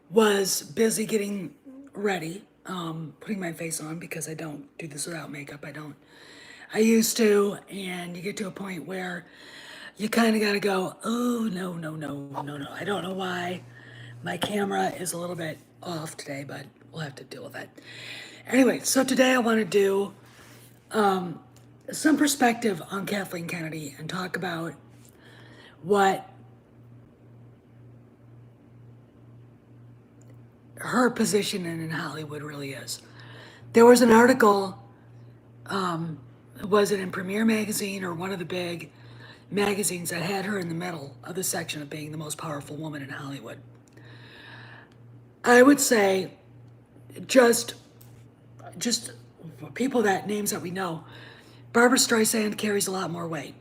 was busy getting ready, putting my face on because I don't do this without makeup. I used to, and you get to a point where you kind of got to go, oh, no, no, no, no, no. I don't know why. My camera is a little bit off today, but we'll have to deal with it. Anyway, so today I want to do some perspective on Kathleen Kennedy and talk about what her position in Hollywood really is. There was an article, was it in Premiere Magazine or one of the big magazines that had her in the middle of the section of being the most powerful woman in Hollywood. I would say just people that names that we know. Barbara Streisand carries a lot more weight.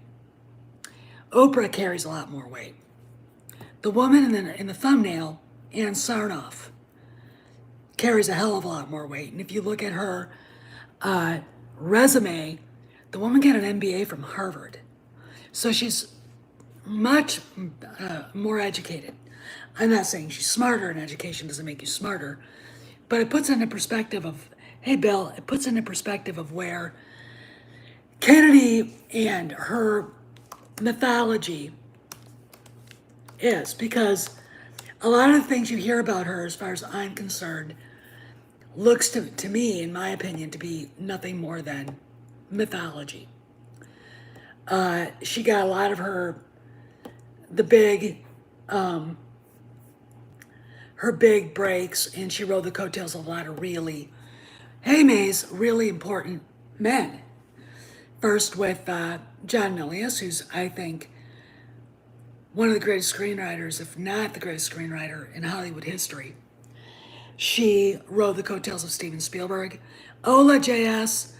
Oprah carries a lot more weight. The woman in the thumbnail, Ann Sarnoff, carries a hell of a lot more weight. And if you look at her resume, the woman got an MBA from Harvard. So she's much more educated. I'm not saying she's smarter, and education doesn't make you smarter, but it puts into perspective of, hey, Bill, it puts into perspective of where Kennedy and her mythology is, because a lot of the things you hear about her, as far as I'm concerned, looks to me, in my opinion, to be nothing more than mythology. She got a lot of the big, her big breaks, and she rode the coattails of a lot of really, hey Mays, really important men. First with John Milius, who's, I think, one of the greatest screenwriters, if not the greatest screenwriter in Hollywood history. She rode the coattails of Steven Spielberg, Ola J.S.,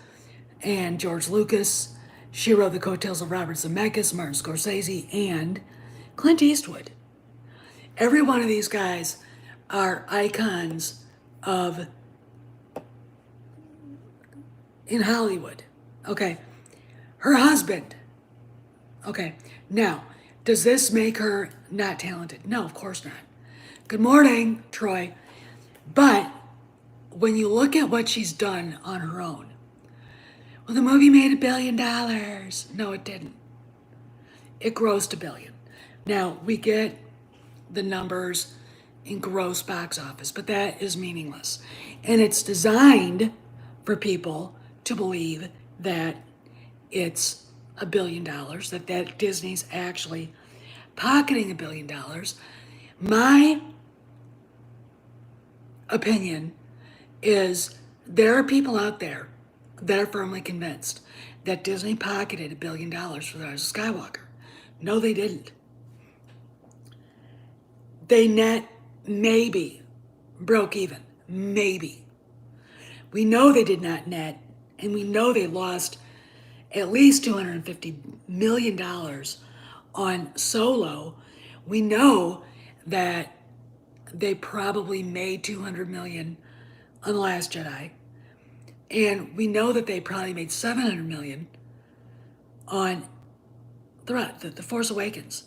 and George Lucas. She rode the coattails of Robert Zemeckis, Martin Scorsese, and Clint Eastwood. Every one of these guys are icons in Hollywood. Okay. Her husband. Okay. Now, does this make her not talented? No, of course not. Good morning, Troy. But when you look at what she's done on her own, well, the movie made $1 billion. No, it didn't. It grossed $1 billion. Now, we get the numbers in gross box office, but that is meaningless. And it's designed for people to believe that it's $1 billion, that Disney's actually pocketing $1 billion. My opinion is there are people out there that are firmly convinced that Disney pocketed $1 billion for the Rise of Skywalker. No, they didn't. They net maybe broke even. Maybe. We know they did not net, and we know they lost at least $250 million on Solo. We know that they probably made $200 million on The Last Jedi. And we know that they probably made $700 million on the Force Awakens.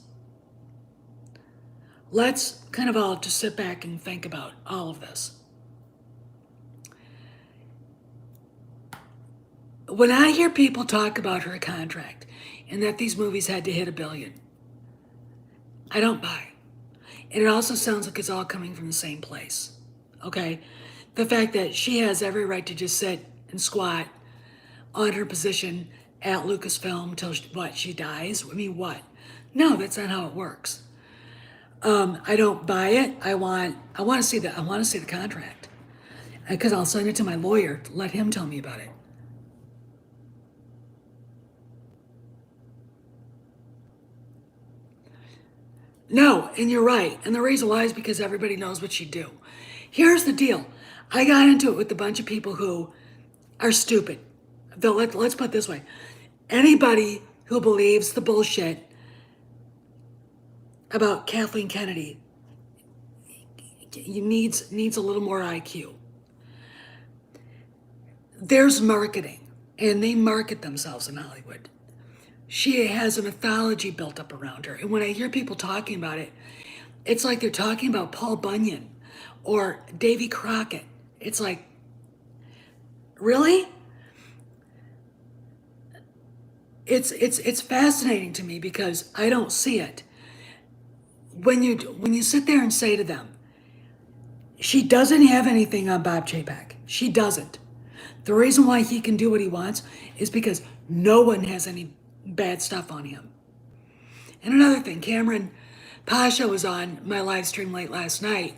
Let's kind of all just sit back and think about all of this. When I hear people talk about her contract and that these movies had to hit $1 billion, I don't buy. And it also sounds like it's all coming from the same place. Okay? The fact that she has every right to just sit and squat on her position at Lucasfilm till she dies. I mean, what? No, that's not how it works. I don't buy it. I want to see the contract, because I'll send it to my lawyer to let him tell me about it. No, and you're right. And the reason why is because everybody knows what you do. Here's the deal. I got into it with a bunch of people who are stupid. Let's put it this way. Anybody who believes the bullshit about Kathleen Kennedy needs a little more IQ. There's marketing, and they market themselves in Hollywood. She has a mythology built up around her. And when I hear people talking about it, it's like they're talking about Paul Bunyan. or Davy Crockett. It's like, really? It's fascinating to me because I don't see it. When you sit there and say to them, she doesn't have anything on Bob Chapek. She doesn't. The reason why he can do what he wants is because no one has any bad stuff on him. And another thing, Cameron Pasha was on my live stream late last night,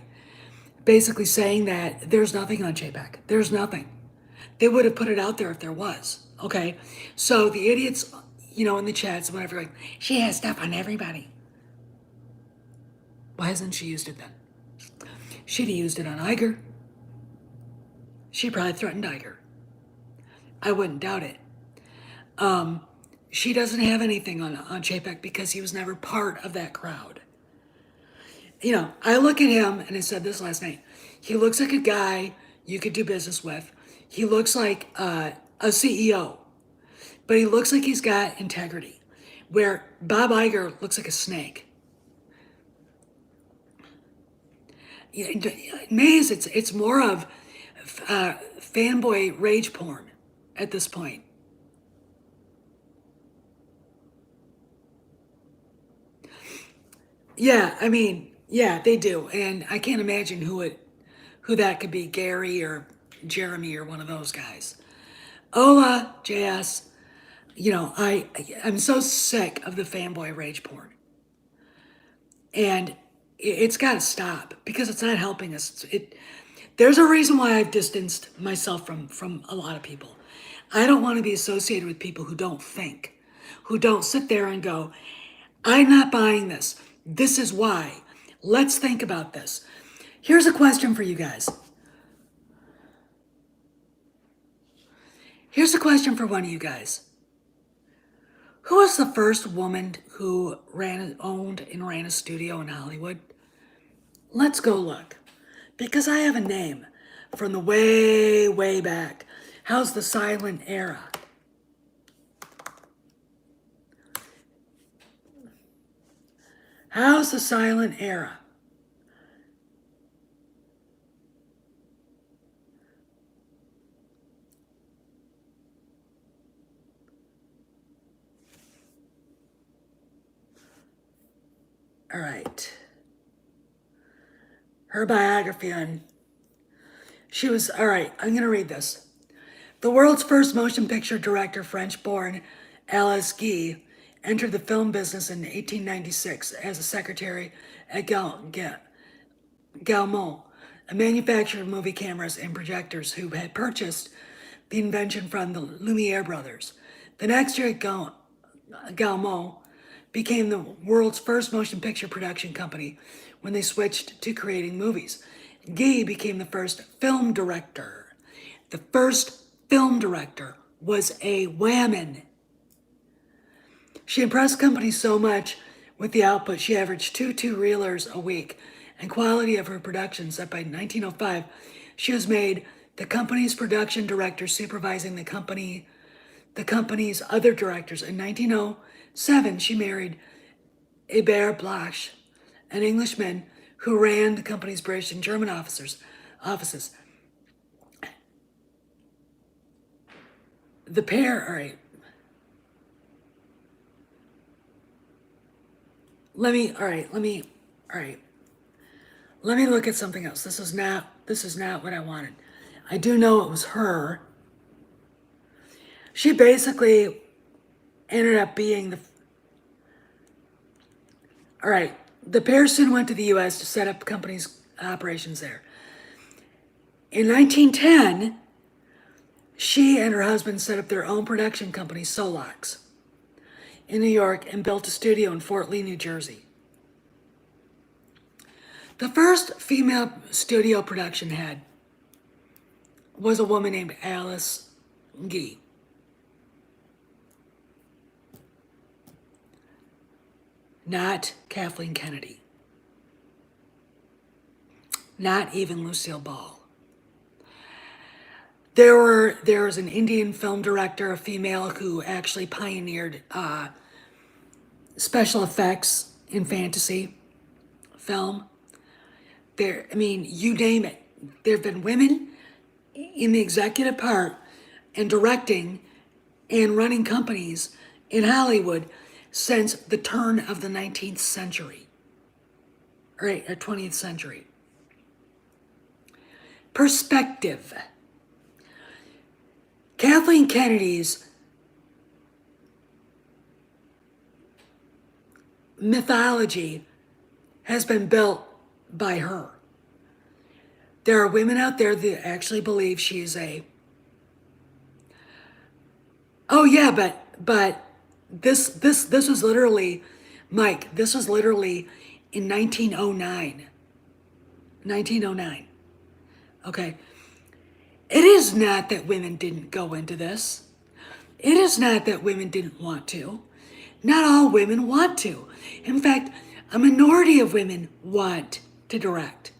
basically saying that there's nothing on Chapek. There's nothing. They would have put it out there if there was. Okay? So the idiots, in the chats and whatever, like, she has stuff on everybody. Why hasn't she used it then? She'd have used it on Iger. She probably threatened Iger. I wouldn't doubt it. She doesn't have anything on Chapek because he was never part of that crowd. I look at him, and I said this last night. He looks like a guy you could do business with. He looks like a CEO, but he looks like he's got integrity, where Bob Iger looks like a snake. Maze, it's more of fanboy rage porn at this point. Yeah, I mean, yeah, they do, and I can't imagine who that could be, Gary or Jeremy or one of those guys. Ola, JS, I'm so sick of the fanboy rage porn, and it's got to stop because it's not helping us. There's a reason why I've distanced myself from a lot of people. I don't want to be associated with people who don't think, who don't sit there and go, I'm not buying this. This is why. Let's think about this. Here's a question for you guys. Here's a question for one of you guys. Who was the first woman who owned and ran a studio in Hollywood? Let's go look. Because I have a name from the way, way back. How's the silent era? How's the silent era? All right. Her biography on. She was, all right, I'm going to read this. The world's first motion picture director, French-born Alice Guy, entered the film business in 1896 as a secretary at Gaumont, a manufacturer of movie cameras and projectors who had purchased the invention from the Lumiere brothers. The next year, Gaumont became the world's first motion picture production company when they switched to creating movies. Guy became the first film director. The first film director was a woman. She impressed companies so much with the output, she averaged two reelers a week, and quality of her productions that by 1905, she was made the company's production director, supervising the company's other directors. In 1907, she married Hébert Blache, an Englishman who ran the company's British and German offices. The pair, all right. Let me look at something else. This is not what I wanted. I do know it was her. She basically ended up being all right. The pair soon went to the U.S. to set up company's operations there. In 1910, she and her husband set up their own production company, Solox, in New York, and built a studio in Fort Lee, New Jersey. The first female studio production head was a woman named Alice Guy. Not Kathleen Kennedy. Not even Lucille Ball. There was an Indian film director, a female, who actually pioneered special effects in fantasy film. there, I mean, you name it. There have been women in the executive part and directing and running companies in Hollywood since the turn of the 19th century, right, or 20th century. Perspective. Kathleen Kennedy's mythology has been built by her. There are women out there that actually believe she's a, oh yeah, but this was literally, Mike, this was literally in 1909. 1909. Okay. It is not that women didn't go into this. It is not that women didn't want to. Not all women want to. In fact, a minority of women want to direct.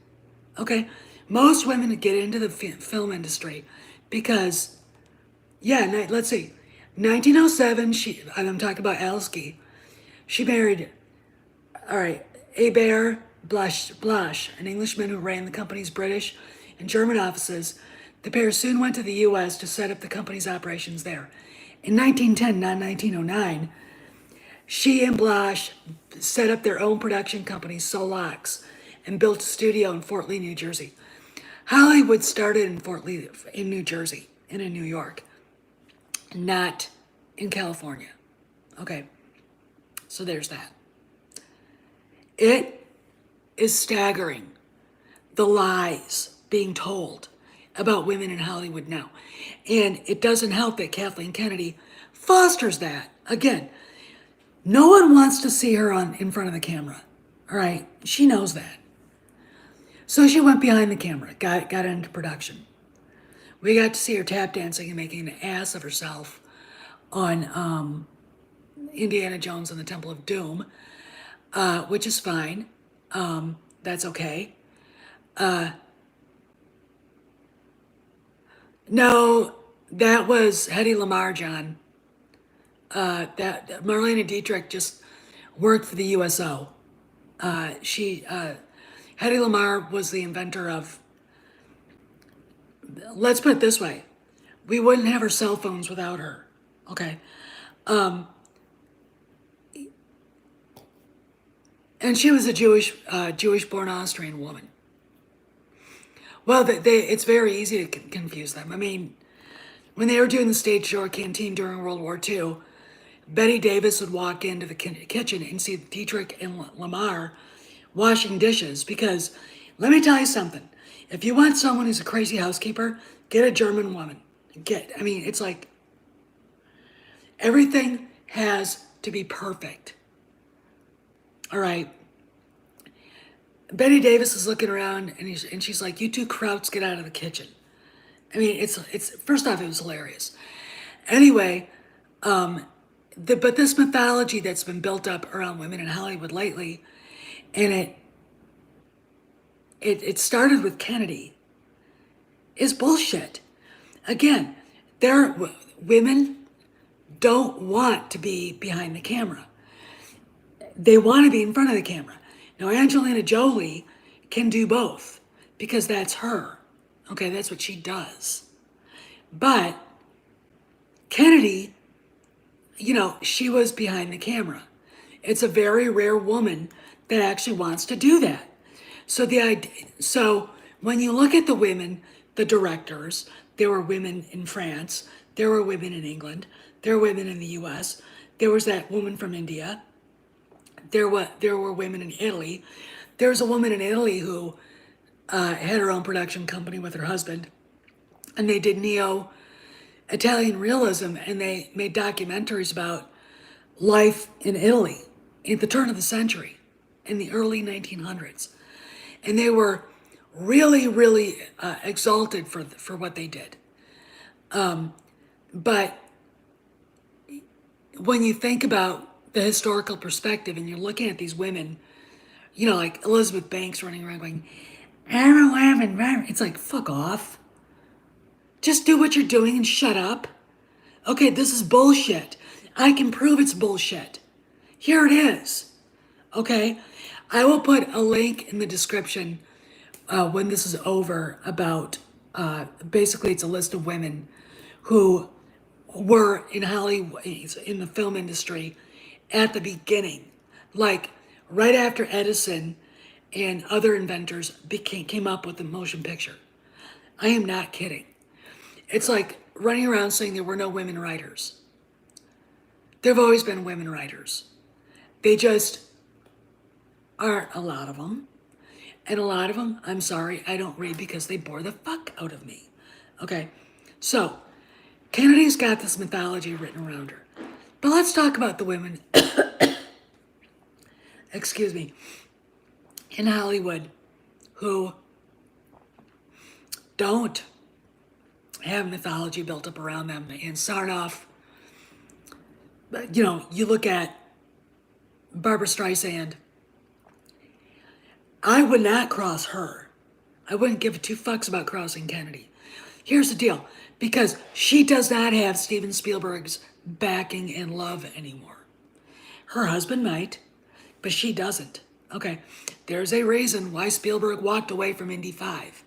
Okay? Most women get into the film industry because, yeah, let's see. 1907, I'm talking about Alice Guy. She married, all right, Hébert Blache, an Englishman who ran the company's British and German offices. The pair soon went to the U.S. to set up the company's operations there. In 1910, not 1909, she and Blache set up their own production company, Solax, and built a studio in Fort Lee, New Jersey. Hollywood started in Fort Lee, in New Jersey, and in New York, not in California. Okay, so there's that. It is staggering, the lies being told about women in Hollywood now. And it doesn't help that Kathleen Kennedy fosters that. Again, no one wants to see her in front of the camera. All right, she knows that. So she went behind the camera, got into production. We got to see her tap dancing and making an ass of herself on Indiana Jones and the Temple of Doom, which is fine. That's okay. No, that was Hedy Lamarr, John. That Marlene Dietrich just worked for the USO. Hedy Lamarr was the inventor of, let's put it this way, we wouldn't have our cell phones without her, okay? And she was a Jewish-born Austrian woman. Well, it's very easy to confuse them. I mean, when they were doing the stage show canteen during World War II, Betty Davis would walk into the kitchen and see Dietrich and Lamarr washing dishes because, let me tell you something, if you want someone who's a crazy housekeeper, get a German woman. It's like, everything has to be perfect. All right. Betty Davis is looking around and she's like, "You two krauts, get out of the kitchen." I mean, it's first off, it was hilarious. Anyway, but this mythology that's been built up around women in Hollywood lately, and it started with Kennedy, is bullshit. Again, women don't want to be behind the camera. They want to be in front of the camera. Now, Angelina Jolie can do both because that's her. Okay, that's what she does. But Kennedy, she was behind the camera. It's a very rare woman that actually wants to do that. So when you look at the women, the directors, there were women in France, there were women in England, there were women in the US, there was that woman from India, there were women in Italy. There was a woman in Italy who had her own production company with her husband, and they did neo-Italian realism, and they made documentaries about life in Italy at the turn of the century, in the early 1900s. And they were really, really exalted for what they did. But when you think about the historical perspective and you're looking at these women, like Elizabeth Banks running around going, "I'm a woman," it's like, fuck off. Just do what you're doing and shut up. Okay, this is bullshit. I can prove it's bullshit. Here it is. Okay? I will put a link in the description when this is over about basically it's a list of women who were in Hollywood, in the film industry at the beginning, like right after Edison and other inventors came up with the motion picture. I am not kidding. It's like running around saying there were no women writers. There have always been women writers. They just aren't a lot of them. And a lot of them, I'm sorry, I don't read because they bore the fuck out of me. Okay, so Kennedy's got this mythology written around her. But let's talk about the women, excuse me, in Hollywood who don't have mythology built up around them. And Sarnoff, you know, you look at Barbara Streisand, I would not cross her. I wouldn't give two fucks about crossing Kennedy. Here's the deal, because she does not have Steven Spielberg's backing and love anymore. Her husband might, but she doesn't. Okay, there's a reason why Spielberg walked away from Indy 5,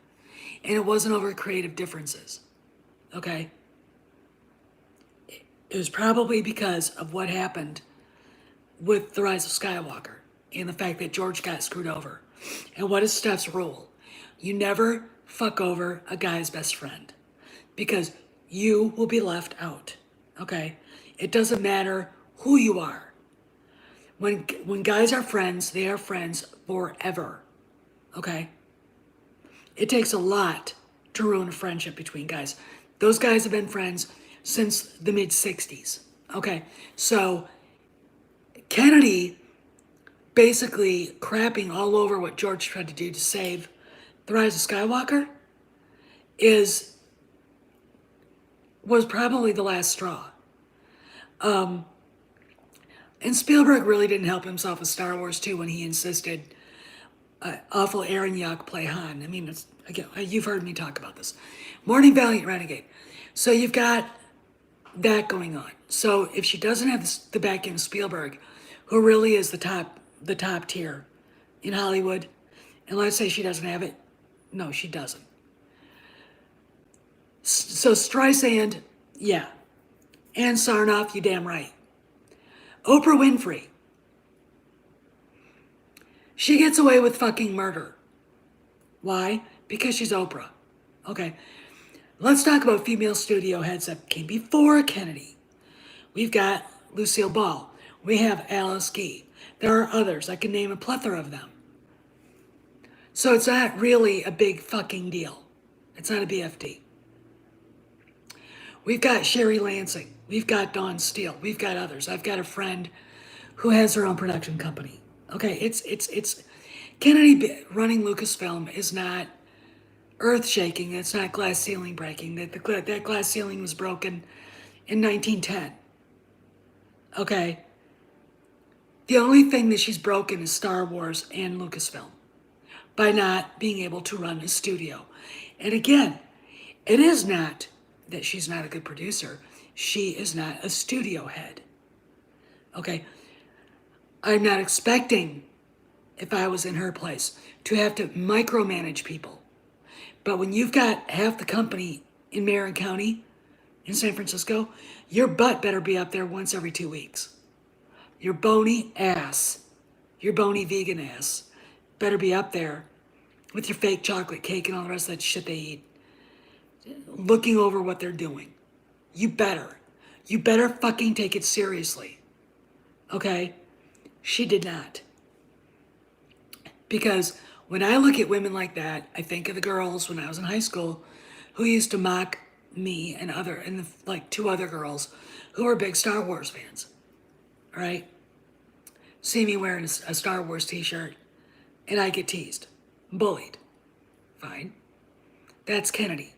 and it wasn't over creative differences. Okay? It was probably because of what happened with The Rise of Skywalker and the fact that George got screwed over. And what is Steph's rule? You never fuck over a guy's best friend because you will be left out. Okay? It doesn't matter who you are. When guys are friends, they are friends forever. Okay? It takes a lot to ruin a friendship between guys. Those guys have been friends since the mid-60s. Okay? So Kennedy basically crapping all over what George tried to do to save The Rise of Skywalker was probably the last straw. And Spielberg really didn't help himself with Star Wars 2 when he insisted awful Aaron Yuck play Han. I mean, again, you've heard me talk about this. Morning Valiant Renegade. So you've got that going on. So if she doesn't have the back end of Spielberg, who really is the top tier in Hollywood, and let's say she doesn't have it, no, she doesn't. So Streisand, yeah. And Sarnoff, you damn right. Oprah Winfrey. She gets away with fucking murder. Why? Because she's Oprah. Okay. Let's talk about female studio heads that came before Kennedy. We've got Lucille Ball. We have Alice Guy. There are others. I can name a plethora of them. So it's not really a big fucking deal. It's not a BFD. We've got Sherry Lansing. We've got Dawn Steele. We've got others. I've got a friend who has her own production company. Okay, it's Kennedy running Lucasfilm is not earth-shaking. It's not glass ceiling breaking. That glass ceiling was broken in 1910. Okay. The only thing that she's broken is Star Wars and Lucasfilm by not being able to run a studio. And again, it is not that she's not a good producer. She is not a studio head. Okay. I'm not expecting, if I was in her place, to have to micromanage people. But when you've got half the company in Marin County, in San Francisco, your butt better be up there once every 2 weeks. Your bony ass, your bony vegan ass, better be up there with your fake chocolate cake and all the rest of that shit they eat, looking over what they're doing. You better fucking take it seriously. Okay? She did not. Because when I look at women like that, I think of the girls when I was in high school who used to mock me and like two other girls who were big Star Wars fans. All right? See me wearing a Star Wars t-shirt and I get teased, bullied. Fine. That's Kennedy.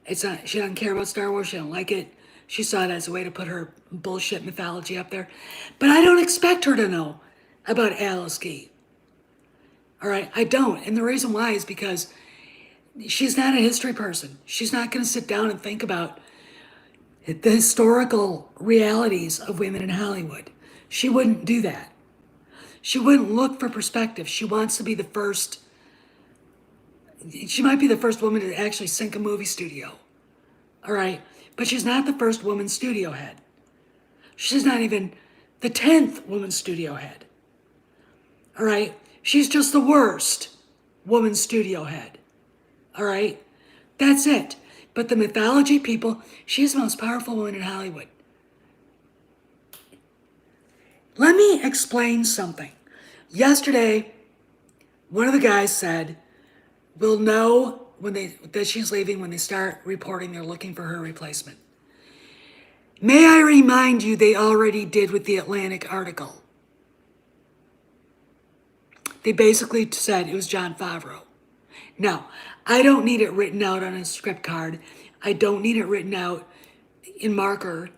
It's not, she doesn't care about Star Wars. She don't like it. She saw it as a way to put her bullshit mythology up there. But I don't expect her to know about Alice Guy. All right, I don't. And the reason why is because she's not a history person. She's not going to sit down and think about the historical realities of women in Hollywood. She wouldn't do that. She wouldn't look for perspective. She wants to be the first She might be the first woman to actually sink a movie studio. All right. But she's not the first woman studio head. She's not even the 10th woman studio head. All right. She's just the worst woman studio head. All right. That's it. But the mythology people, she's the most powerful woman in Hollywood. Let me explain something. Yesterday, one of the guys said, we'll know that she's leaving when they start reporting they're looking for her replacement. May I remind you, they already did with the Atlantic article. They basically said it was Jon Favreau. Now, I don't need it written out on a script card. I don't need it written out in marker.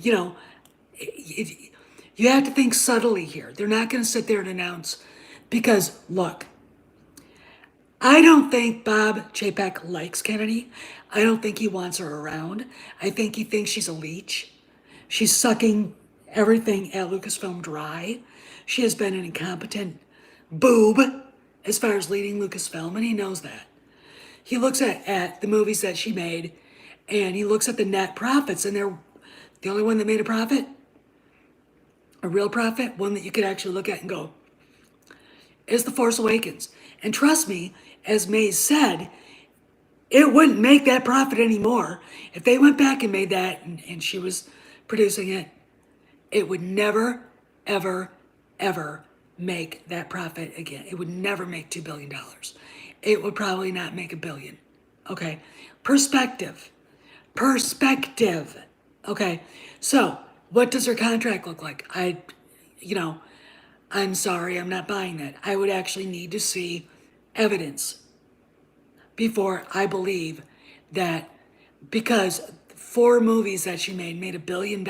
You know, you have to think subtly here. They're not going to sit there and announce, because look, I don't think Bob Chapek likes Kennedy. I don't think he wants her around. I think he thinks she's a leech. She's sucking everything at Lucasfilm dry. She has been an incompetent boob as far as leading Lucasfilm, and he knows that. He looks at the movies that she made, and he looks at the net profits, and they're the only one that made a profit, a real profit, one that you could actually look at and go, is The Force Awakens. And trust me, as Mays said, it wouldn't make that profit anymore. If they went back and made that and she was producing it, it would never, ever, ever make that profit again. It would never make $2 billion. It would probably not make $1 billion. Okay. Perspective. Okay. So what does her contract look like? I'm sorry, I'm not buying that. I would actually need to see evidence before I believe that, because 4 movies that she made $1 billion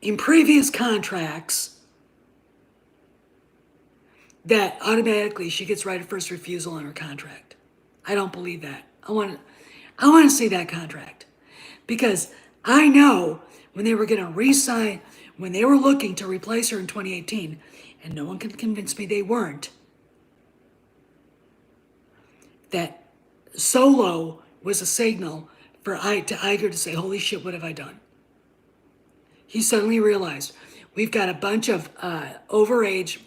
in previous contracts, that automatically she gets right of first refusal on her contract. I don't believe that. I want to see that contract, because I know when they were going to re-sign, when they were looking to replace her in 2018, and no one can convince me they weren't, that Solo was a signal to Iger to say, holy shit, what have I done? He suddenly realized we've got a bunch of overage,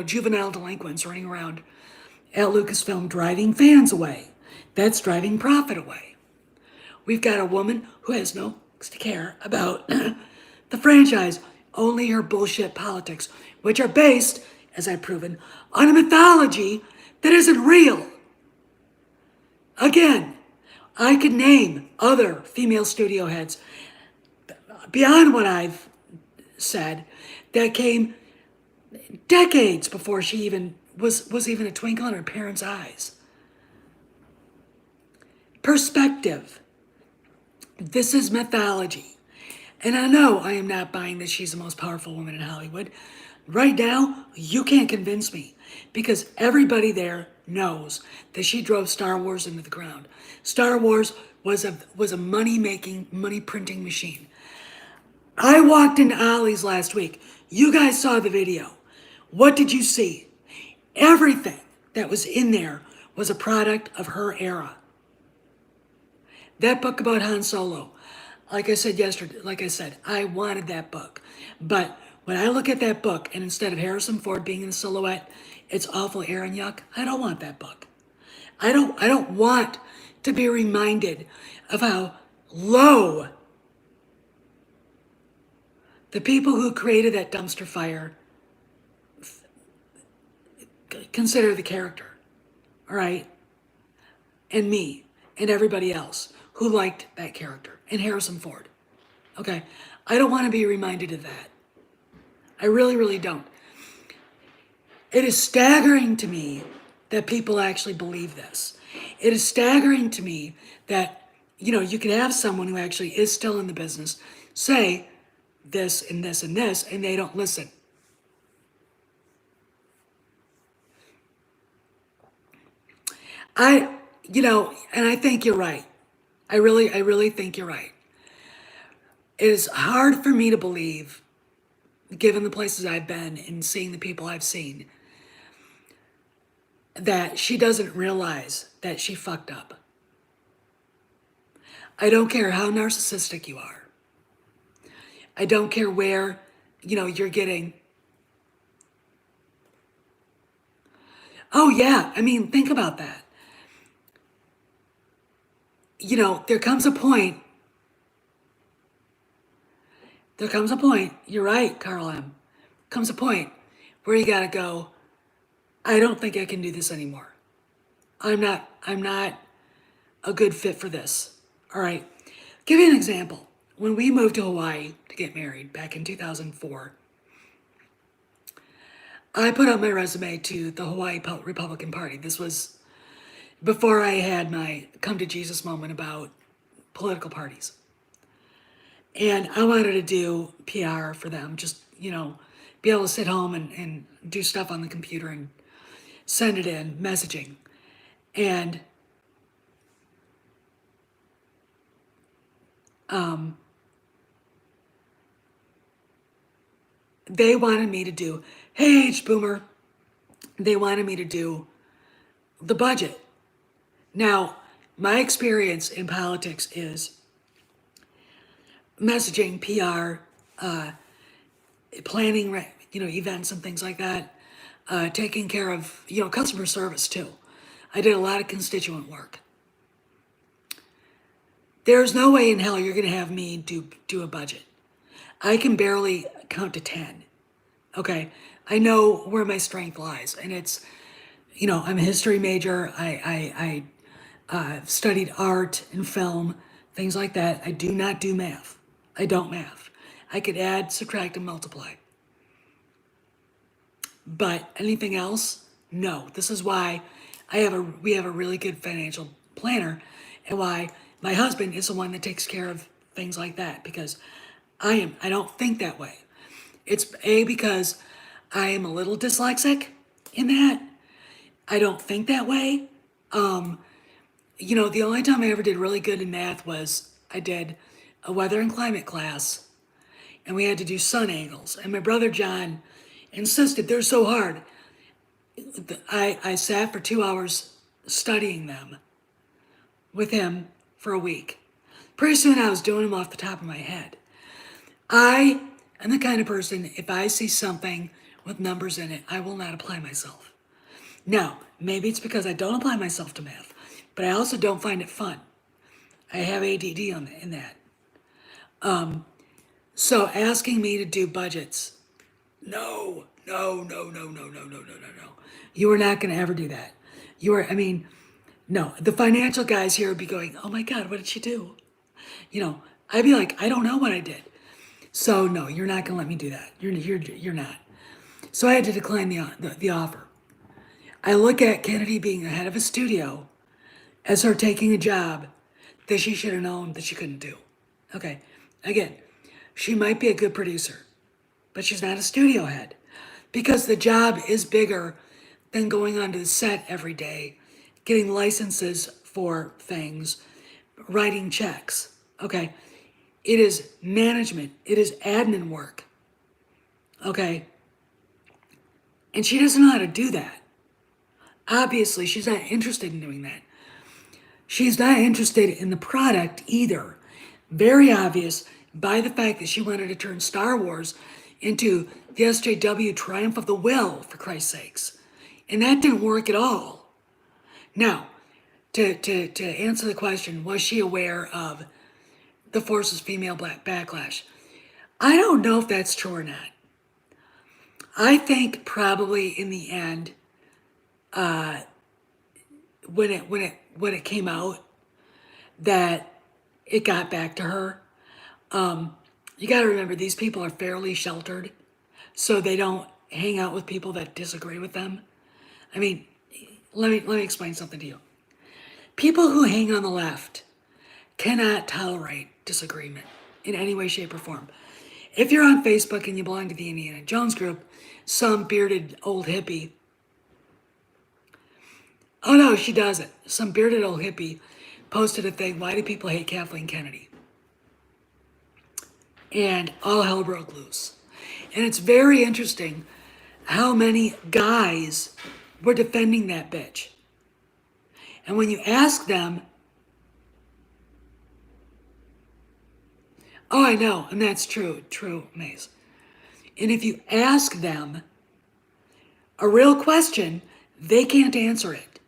juvenile delinquents running around at Lucasfilm driving fans away. That's driving profit away. We've got a woman who has no care about the franchise, only her bullshit politics, which are based, as I've proven, on a mythology that isn't real. Again, I could name other female studio heads beyond what I've said that came decades before she even was even a twinkle in her parents' eyes. Perspective. This is mythology. And I know I am not buying that she's the most powerful woman in Hollywood. Right now, you can't convince me, because everybody there knows that she drove Star Wars into the ground. Star Wars was a money-making, money-printing machine. I walked into Ollie's last week. You guys saw the video. What did you see? Everything that was in there was a product of her era. That book about Han Solo, like I said, I wanted that book. But when I look at that book, and instead of Harrison Ford being in the silhouette, it's awful air and yuck, I don't want that book. I don't want to be reminded of how low the people who created that dumpster fire consider the character, all right? And me, and everybody else who liked that character, and Harrison Ford, okay? I don't want to be reminded of that. I really, really don't. It is staggering to me that people actually believe this. It is staggering to me that, you can have someone who actually is still in the business say this and this and this, and they don't listen. And I think you're right. I really think you're right. It is hard for me to believe, given the places I've been and seeing the people I've seen, that she doesn't realize that she fucked up. I don't care how narcissistic you are. I don't care where, you're getting. Oh, yeah. I mean, think about that. There comes a point, you're right, Carl M. Comes a point where you gotta go, I don't think I can do this anymore. I'm not a good fit for this. All right. Give you an example. When we moved to Hawaii to get married back in 2004, I put out my resume to the Hawaii Republican Party. This was before I had my come to Jesus moment about political parties. And I wanted to do PR for them, just, be able to sit home and do stuff on the computer and send it in, messaging. And they wanted me to do, hey, H Boomer, they wanted me to do the budget. Now, my experience in politics is messaging, PR, planning, events and things like that, taking care of, customer service too. I did a lot of constituent work. There's no way in hell you're going to have me do a budget. I can barely count to 10. Okay. I know where my strength lies, and it's, I'm a history major. I studied art and film, things like that. I do not do math. I don't math. I could add, subtract, and multiply. But anything else, no. This is why we have a really good financial planner, and why my husband is the one that takes care of things like that, because I don't think that way. It's because I am a little dyslexic in that. I don't think that way. The only time I ever did really good in math was I did a weather and climate class, and we had to do sun angles. And my brother John insisted they're so hard. I sat for 2 hours studying them with him for a week. Pretty soon I was doing them off the top of my head. I am the kind of person, if I see something with numbers in it, I will not apply myself. Now, maybe it's because I don't apply myself to math, but I also don't find it fun. I have ADD in that. So asking me to do budgets, no. You are not going to ever do that. No. The financial guys here would be going, oh my God, what did she do? I'd be like, I don't know what I did. So no, you're not going to let me do that. You're not. So I had to decline the offer. I look at Kennedy being the head of a studio as her taking a job that she should have known that she couldn't do. Okay, again, she might be a good producer, but she's not a studio head, because the job is bigger than going onto the set every day, getting licenses for things, writing checks. Okay, it is management, it is admin work. Okay, and she doesn't know how to do that. Obviously, she's not interested in doing that. She's not interested in the product either. Very obvious by the fact that she wanted to turn Star Wars into the SJW Triumph of the Will, for Christ's sakes. And that didn't work at all. Now, to answer the question, was she aware of the Force's female backlash? I don't know if that's true or not. I think probably in the end, when it came out, that it got back to her. You got to remember, these people are fairly sheltered, so they don't hang out with people that disagree with them. I mean, let me explain something to you. People who hang on the left cannot tolerate disagreement in any way, shape, or form. If you're on Facebook and you belong to the Indiana Jones group, some bearded old hippie, oh no, she doesn't. Some bearded old hippie posted a thing, why do people hate Kathleen Kennedy? And all hell broke loose. And it's very interesting how many guys We're defending that bitch. And when you ask them, oh, I know, and that's true, Maze. And if you ask them a real question, they can't answer it.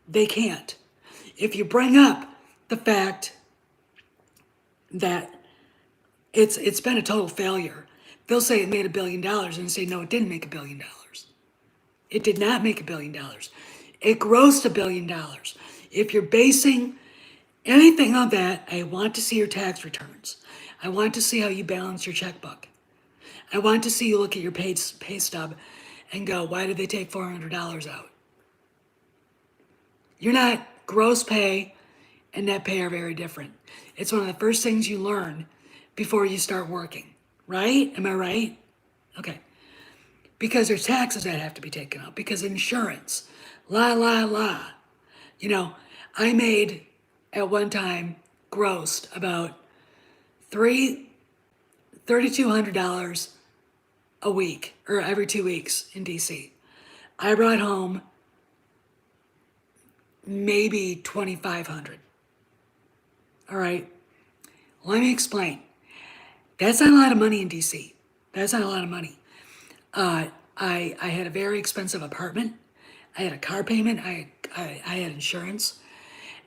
They can't. If you bring up the fact that it's been a total failure, they'll say it made $1 billion and say, no, it didn't make $1 billion. It did not make $1 billion. It grossed $1 billion. If you're basing anything on that, I want to see your tax returns. I want to see how you balance your checkbook. I want to see you look at your pay stub and go, why did they take $400 out? You're not, gross pay and net pay are very different. It's one of the first things you learn before you start working, right? Am I right? Okay. Because there's taxes that have to be taken out, because insurance, la. You know, I made at one time grossed about $3,200 a week or every 2 weeks in DC. I brought home maybe 2,500. All right. Let me explain. That's not a lot of money in DC. That's not a lot of money. I had a very expensive apartment. I had a car payment. I had insurance.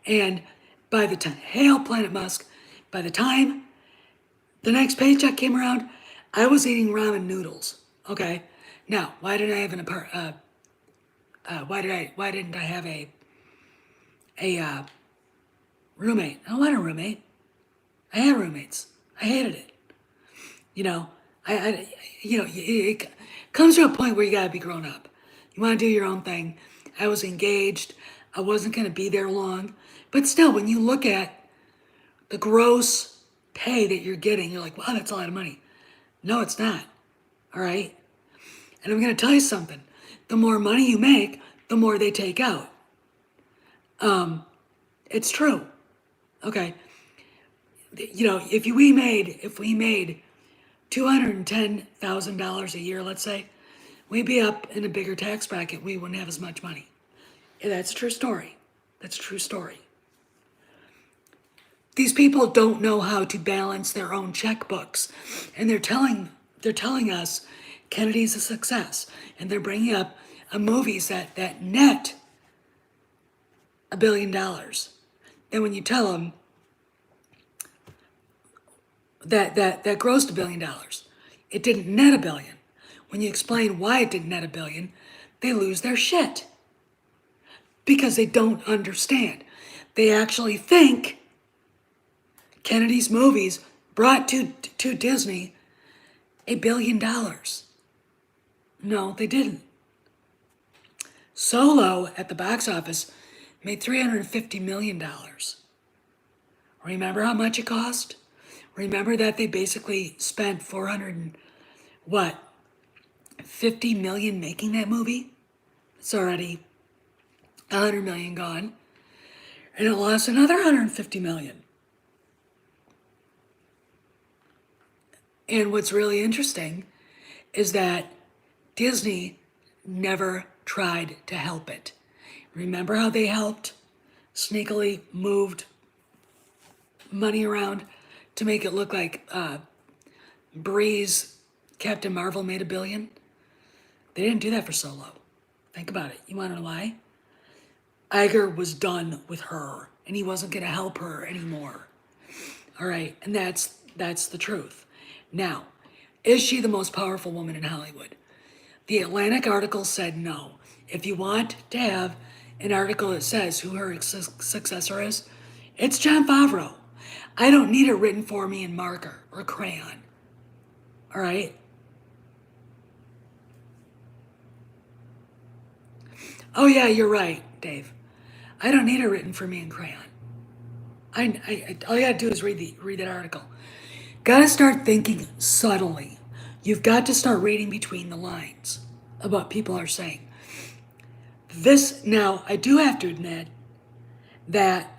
And by the time, hail Planet Musk, by the time the next paycheck came around, I was eating ramen noodles. Okay. Now, why didn't I have why didn't I have a roommate? I don't want a roommate. I had roommates. I hated it. You know, it comes to a point where you gotta be grown up. You want to do your own thing. I was engaged. I wasn't gonna be there long, but still, when you look at the gross pay that you're getting, you're like, wow, that's a lot of money. No, it's not. All right. And I'm gonna tell you something. The more money you make, the more they take out. It's true. Okay. You know, if we made $210,000 a year, let's say, we'd be up in a bigger tax bracket. We wouldn't have as much money. And that's a true story. That's a true story. These people don't know how to balance their own checkbooks, and they're telling us Kennedy's a success, and they're bringing up movies that net $1 billion. Then when you tell them that grossed $1 billion, it didn't net $1 billion. When you explain why it didn't net $1 billion, they lose their shit because they don't understand. They actually think Kennedy's movies brought to Disney $1 billion. No, they didn't. Solo at the box office made $350 million. Remember how much it cost? Remember that they basically spent $50 million making that movie? It's already $100 million gone. And it lost another $150 million. And what's really interesting is that Disney never tried to help it. Remember how they helped? Sneakily moved money around to make it look like Bree's Captain Marvel made $1 billion? They didn't do that for Solo. Think about it. You want to know why? Iger was done with her, and he wasn't going to help her anymore. All right, and that's the truth. Now, is she the most powerful woman in Hollywood? The Atlantic article said no. If you want to have an article that says who her successor is, it's Jon Favreau. I don't need it written for me in marker or crayon. All right? Oh yeah, you're right, Dave. I don't need it written for me in crayon. All you gotta do is read that article. Gotta start thinking subtly. You've got to start reading between the lines of what people are saying. Now, I do have to admit that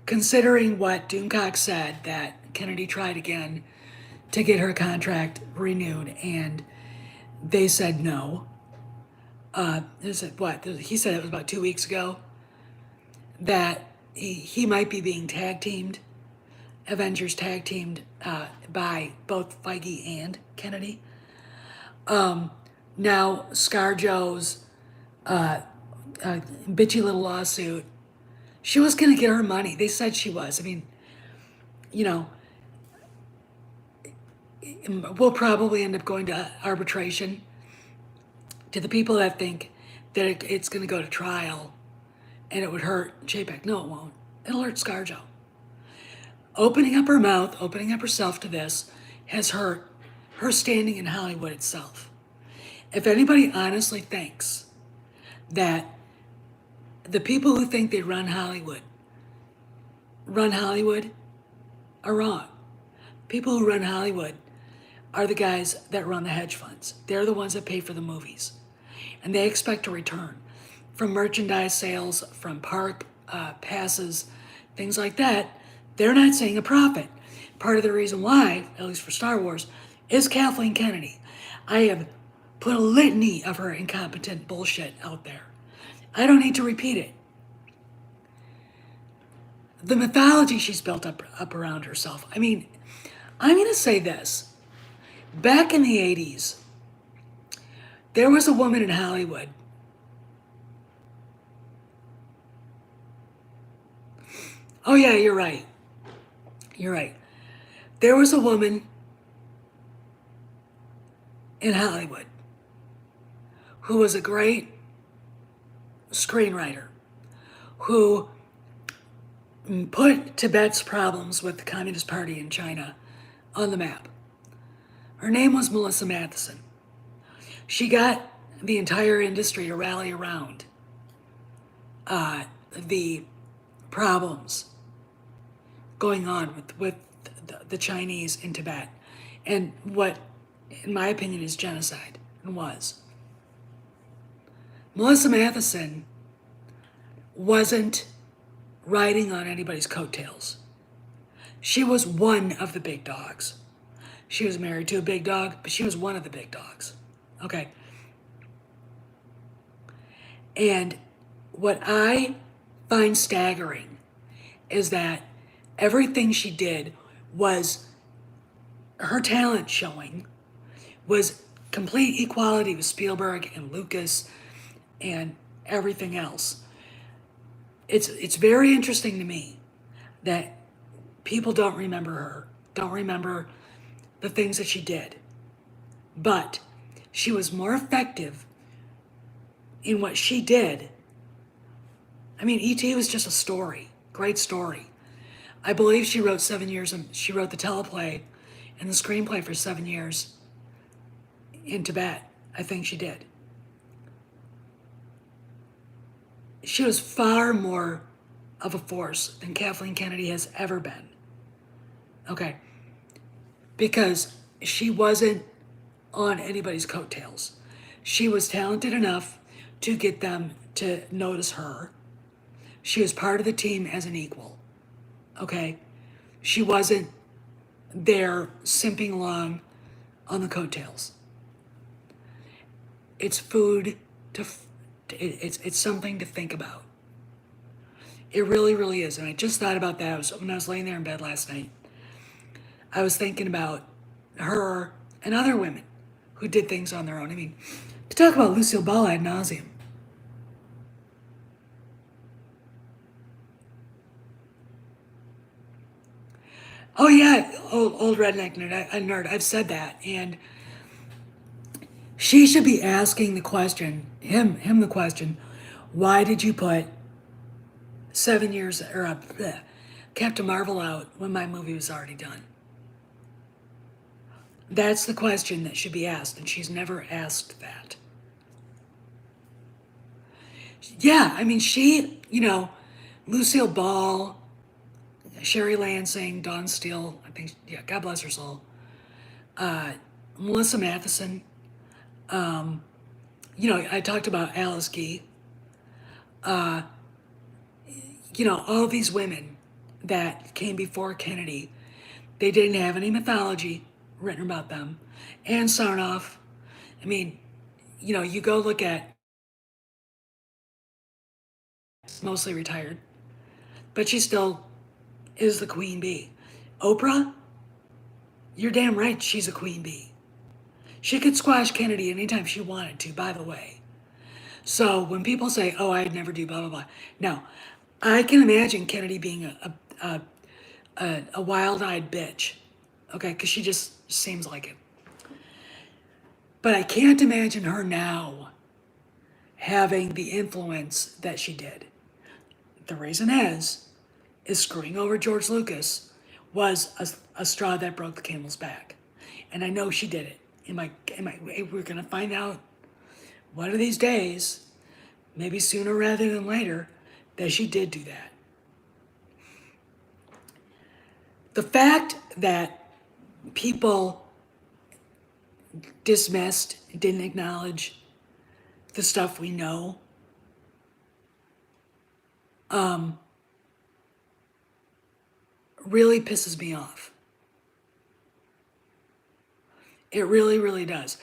considering what Doomcock said, that Kennedy tried again to get her contract renewed and they said no, Is it what? He said it was about 2 weeks ago that he might be being tag teamed, Avengers tag teamed by both Feige and Kennedy. Now, ScarJo's bitchy little lawsuit, she was going to get her money. They said she was. I mean, you know, we'll probably end up going to arbitration. To the people that think that it's going to go to trial and it would hurt Chapek, no, it won't. It'll hurt ScarJo. Opening up her mouth, opening up herself to this has hurt her standing in Hollywood itself. If anybody honestly thinks that the people who think they run Hollywood are wrong. People who run Hollywood are the guys that run the hedge funds. They're the ones that pay for the movies. And they expect a return from merchandise sales, from park passes, things like that. They're not seeing a profit. Part of the reason why, at least for Star Wars, is Kathleen Kennedy. I have put a litany of her incompetent bullshit out there. I don't need to repeat it. The mythology she's built up around herself. I mean, I'm going to say this. Back in the 80s, there was a woman in Hollywood. Oh, yeah, you're right. You're right. There was a woman in Hollywood who was a great screenwriter who put Tibet's problems with the Communist Party in China on the map. Her name was Melissa Matheson. She got the entire industry to rally around the problems going on with the Chinese in Tibet and what, in my opinion, is genocide and was. Melissa Matheson wasn't riding on anybody's coattails. She was one of the big dogs. She was married to a big dog, but she was one of the big dogs. Okay. And what I find staggering is that everything she did was her talent showing, was complete equality with Spielberg and Lucas and everything else. It's very interesting to me that people don't remember her, don't remember the things that she did. But she was more effective in what she did. I mean, E.T. was just a story, great story. I believe she wrote 7 years, and she wrote the teleplay and the screenplay for 7 years in Tibet. I think she did. She was far more of a force than Kathleen Kennedy has ever been. Okay. Because she wasn't on anybody's coattails. She was talented enough to get them to notice her. She was part of the team as an equal. Okay? She wasn't there simping along on the coattails. It's food to, it's something to think about. It really, really is. And I just thought about that when I was laying there in bed last night. I was thinking about her and other women who did things on their own. I mean, to talk about Lucille Ball ad nauseum. Oh yeah, old redneck nerd. I've said that, and she should be asking the question, him the question, why did you put 7 years or Captain Marvel out when my movie was already done? That's the question that should be asked, and she's never asked that. Yeah, I mean, she, Lucille Ball, Sherry Lansing, Dawn Steele, I think, yeah, God bless her soul. Melissa Matheson. I talked about Alice Guy. All these women that came before Kennedy, they didn't have any mythology written about them. Anne Sarnoff. I mean, you go look at mostly retired, but she still is the queen bee. Oprah, you're damn right she's a queen bee. She could squash Kennedy anytime she wanted to, by the way. So when people say, oh, I'd never do blah, blah, blah. No, I can imagine Kennedy being a wild-eyed bitch, okay, because she just seems like it. But I can't imagine her now having the influence that she did. The reason is screwing over George Lucas was a straw that broke the camel's back. And I know she did it. We're going to find out one of these days, maybe sooner rather than later, that she did do that. The fact that people dismissed, didn't acknowledge the stuff we know, really pisses me off. It really, really does.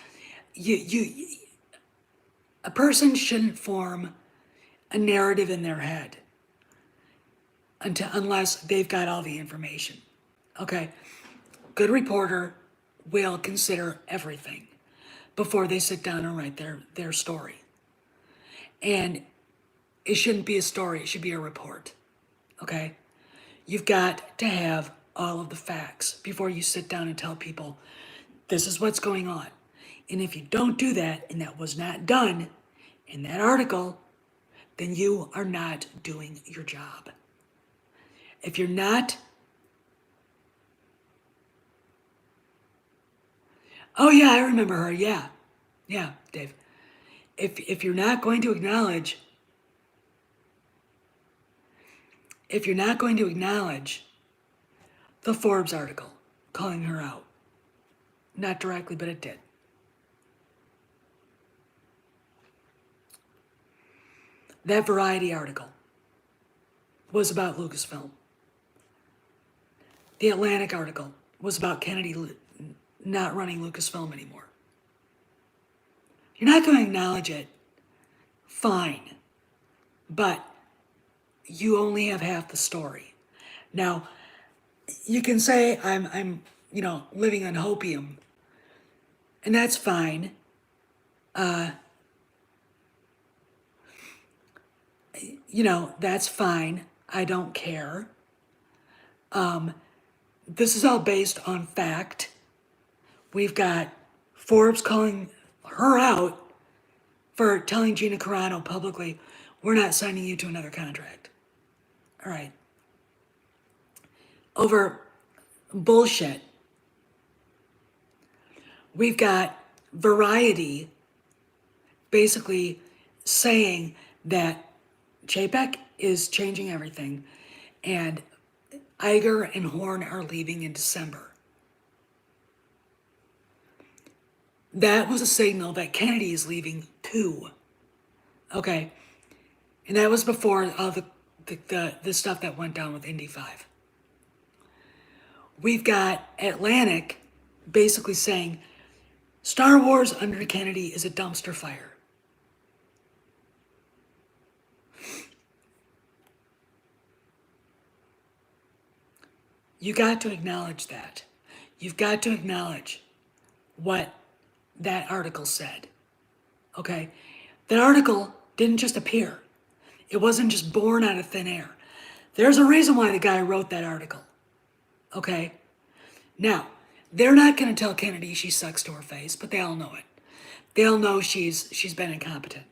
A person shouldn't form a narrative in their head unless they've got all the information. Okay, good reporter will consider everything before they sit down and write their story. And it shouldn't be a story, it should be a report. Okay? You've got to have all of the facts before you sit down and tell people, this is what's going on. And if you don't do that, and that was not done in that article, then you are not doing your job. If you're not, oh yeah, I remember her, yeah, Dave. If you're not going to acknowledge, the Forbes article calling her out, not directly, but it did. That Variety article was about Lucasfilm. The Atlantic article was about Kennedy not running Lucasfilm anymore. You're not going to acknowledge it, fine, but you only have half the story. Now, you can say I'm living on hopium, and that's fine. That's fine. I don't care. This is all based on fact. We've got Forbes calling her out for telling Gina Carano publicly, we're not signing you to another contract. All right. Over bullshit. We've got Variety basically saying that JPEG is changing everything and Iger and Horn are leaving in December. That was a signal that Kennedy is leaving too. Okay. And that was before all the stuff that went down with Indy 5. We've got Atlantic basically saying Star Wars under Kennedy is a dumpster fire. You got to acknowledge that. You've got to acknowledge what that article said. Okay? That article didn't just appear. It wasn't just born out of thin air. There's a reason why the guy wrote that article. Okay? Now, they're not going to tell Kennedy she sucks to her face, but they all know it. They all know she's been incompetent.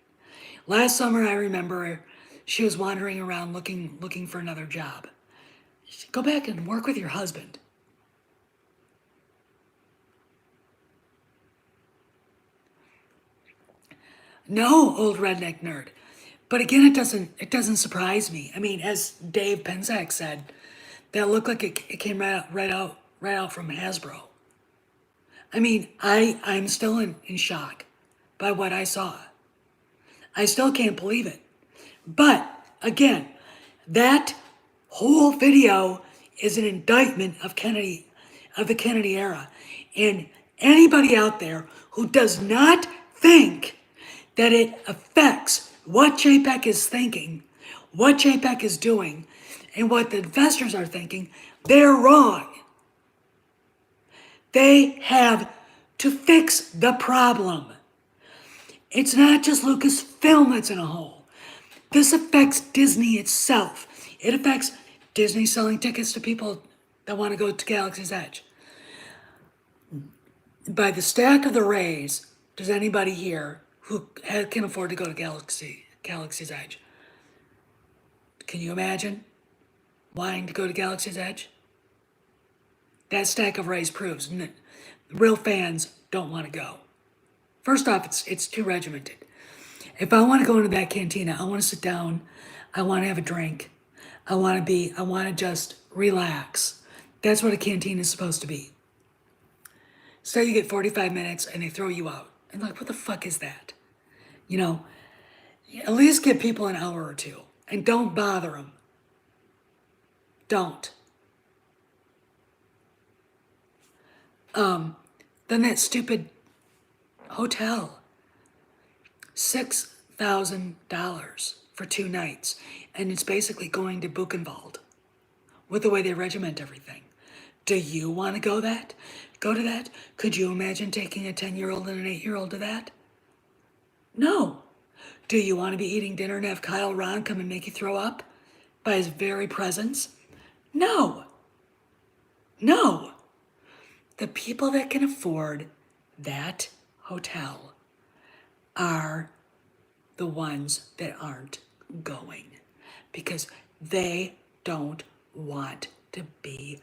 Last summer, I remember she was wandering around looking for another job. Go back and work with your husband. No, old redneck nerd. But again, it doesn't surprise me. I mean, as Dave Penzak said, that looked like it came right out from Hasbro. I mean, I'm still in shock by what I saw. I still can't believe it. But again, that whole video is an indictment of Kennedy, of the Kennedy era. And anybody out there who does not think that it affects what JPEG is thinking what JPEG is doing and what the investors are thinking, they're wrong. They have to fix the problem. It's not just Lucasfilm that's in a hole. This affects Disney itself. It affects Disney selling tickets to people that want to go to Galaxy's Edge. By the stack of the rays, does anybody here who can afford to go to Galaxy's Edge? Can you imagine wanting to go to Galaxy's Edge? That stack of rays proves real fans don't want to go. First off, it's too regimented. If I want to go into that cantina, I want to sit down, I want to have a drink, I want to just relax. That's what a cantina is supposed to be. So you get 45 minutes and they throw you out. And like, what the fuck is that? You know, at least give people an hour or two and don't bother them. Don't. Then that stupid hotel, $6,000 for 2 nights, and it's basically going to Buchenwald with the way they regiment everything. Do you want to go to that? Could you imagine taking a 10-year-old and an 8-year-old to that? No. Do you want to be eating dinner and have Kyle Ron come and make you throw up by his very presence? No. No. The people that can afford that hotel are the ones that aren't going because they don't want to be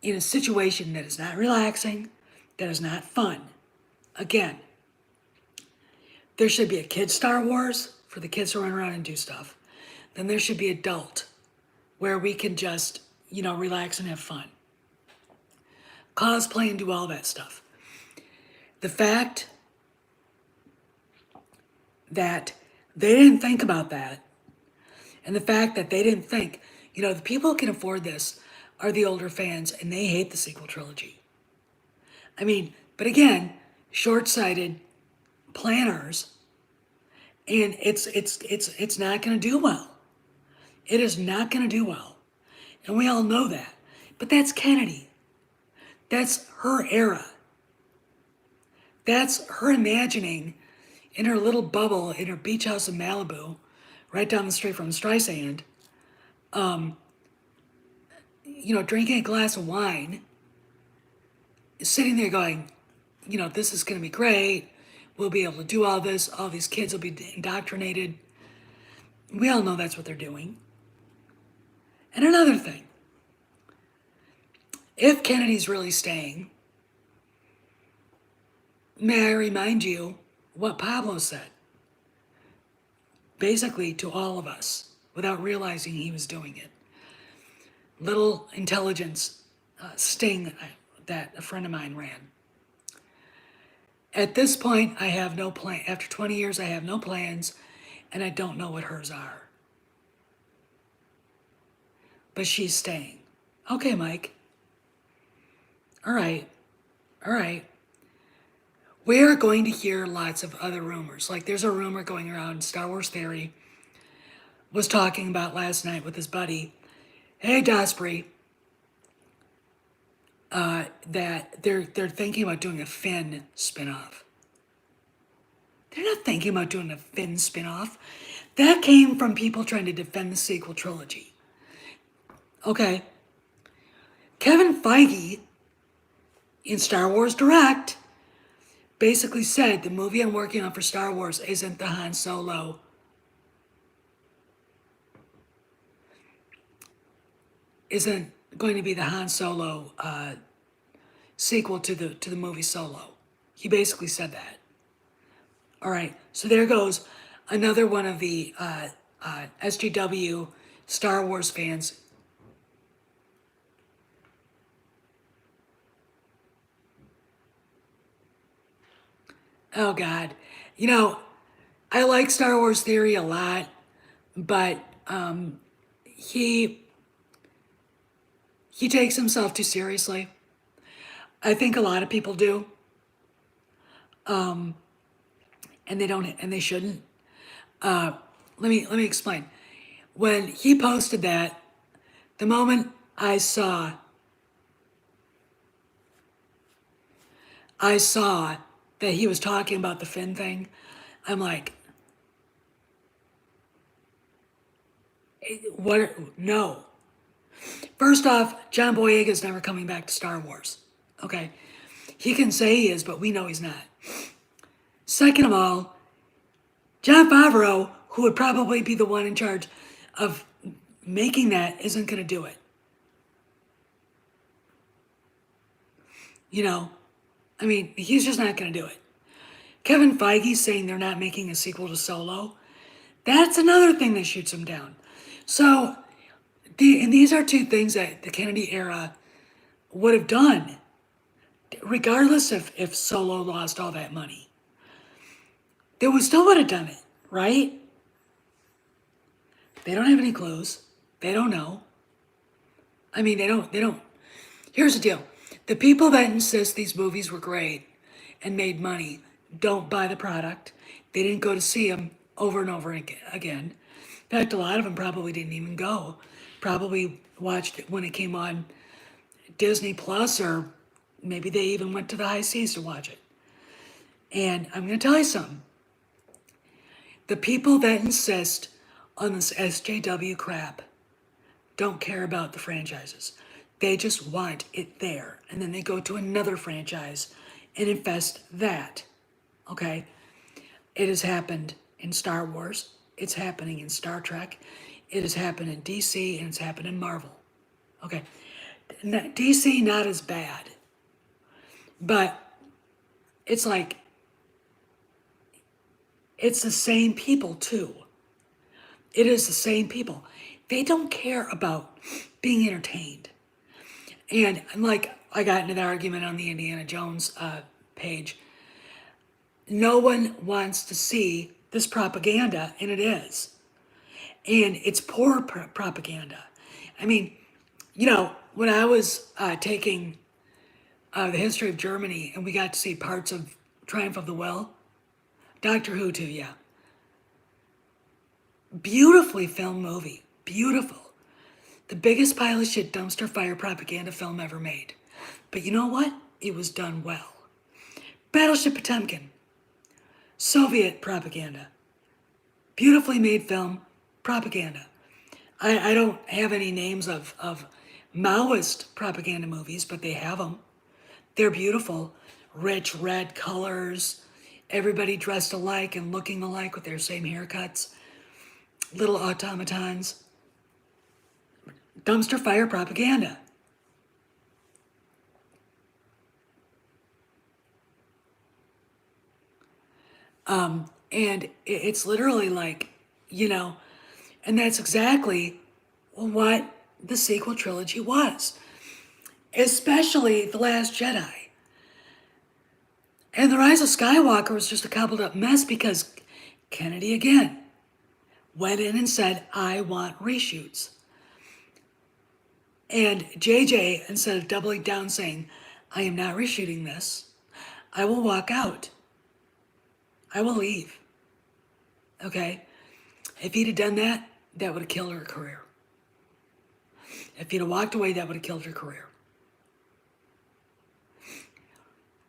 in a situation that is not relaxing, that is not fun. Again, there should be a kid Star Wars for the kids to run around and do stuff. Then there should be adult where we can just, relax and have fun. Cosplay and do all that stuff. The fact that they didn't think about that, and the fact that they didn't think, the people who can afford this are the older fans, and they hate the sequel trilogy. But again, short-sighted planners, and it's not going to do well. It is not going to do well, and we all know that. But that's Kennedy. That's her era. That's her imagining in her little bubble in her beach house in Malibu, right down the street from Streisand, drinking a glass of wine, sitting there going, this is going to be great. We'll be able to do all this. All these kids will be indoctrinated. We all know that's what they're doing. And another thing, if Kennedy's really staying, may I remind you what Pablo said, basically to all of us, without realizing he was doing it. Little intelligence sting that a friend of mine ran. At this point, I have no plan. After 20 years, I have no plans, and I don't know what hers are. But she's staying. Okay, Mike. All right. We are going to hear lots of other rumors. Like there's a rumor going around, Star Wars Theory was talking about last night with his buddy, hey, Dasbury, that they're thinking about doing a Finn spinoff. They're not thinking about doing a Finn spinoff. That came from people trying to defend the sequel trilogy. Okay. Kevin Feige in Star Wars Direct basically said the movie I'm working on for Star Wars isn't the Han Solo. Isn't going to be the Han Solo sequel to the movie Solo. He basically said that. All right, so there goes another one of the SGW Star Wars fans. Oh God, I like Star Wars Theory a lot, but he takes himself too seriously. I think a lot of people do, and they don't, and they shouldn't. Let me explain. When he posted that, the moment I saw that he was talking about the Finn thing, I'm like, what? No. First off, John Boyega's never coming back to Star Wars. Okay? He can say he is, but we know he's not. Second of all, Jon Favreau, who would probably be the one in charge of making that, isn't going to do it. You know, I mean, he's just not going to do it. Kevin Feige saying they're not making a sequel to Solo, that's another thing that shoots him down. So, and these are two things that the Kennedy era would have done, regardless if Solo lost all that money. They would still would have done it, right? They don't have any clues. They don't know. I mean, they don't. Here's the deal. The people that insist these movies were great and made money don't buy the product. They didn't go to see them over and over again. In fact, a lot of them probably didn't even go. Probably watched it when it came on Disney Plus, or maybe they even went to the high seas to watch it. And I'm going to tell you something. The people that insist on this SJW crap don't care about the franchises. They just want it there. And then they go to another franchise and infest that. Okay? It has happened in Star Wars. It's happening in Star Trek. It has happened in DC, and it's happened in Marvel. Okay? DC, not as bad. But it's like, it's the same people too. It is the same people. They don't care about being entertained. And like, I got into the argument on the Indiana Jones page. No one wants to see this propaganda, and it is. And it's poor propaganda. I mean, when I was taking the history of Germany, and we got to see parts of Triumph of the Will, Doctor Who too, yeah. Beautifully filmed movie. Beautiful. The biggest pile of shit dumpster fire propaganda film ever made. But you know what? It was done well. Battleship Potemkin. Soviet propaganda. Beautifully made film. Propaganda. I don't have any names of Maoist propaganda movies, but they have them. They're beautiful. Rich red colors. Everybody dressed alike and looking alike with their same haircuts. Little automatons. Dumpster fire propaganda. And it's literally like, and that's exactly what the sequel trilogy was. Especially The Last Jedi. And The Rise of Skywalker was just a cobbled up mess because Kennedy again went in and said, I want reshoots. And JJ, instead of doubling down saying, I am not reshooting this, I will walk out. I will leave. Okay? If he'd have done that, that would have killed her career. If he'd have walked away, that would have killed her career.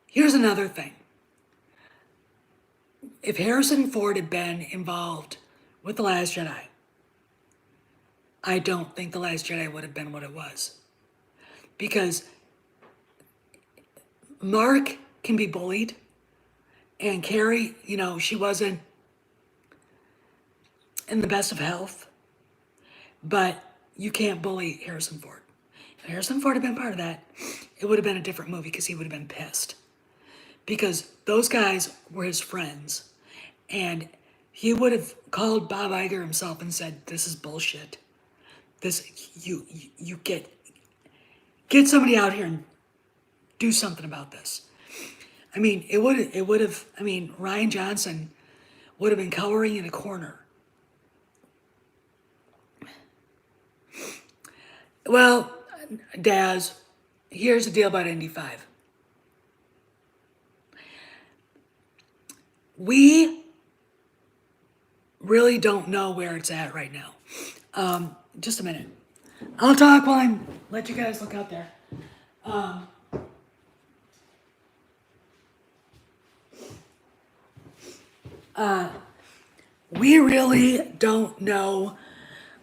Here's another thing. If Harrison Ford had been involved with The Last Jedi, I don't think The Last Jedi would have been what it was. Because Mark can be bullied, and Carrie, she wasn't in the best of health, but you can't bully Harrison Ford. If Harrison Ford had been part of that, it would have been a different movie because he would have been pissed. Because those guys were his friends, and he would have called Bob Iger himself and said, this is bullshit. This, you get somebody out here and do something about this. I mean, it would have, Ryan Johnson would have been cowering in a corner. Well, Daz, here's the deal about Indy 5. We really don't know where it's at right now. Just a minute. I'll talk while I'm let you guys look out there. We really don't know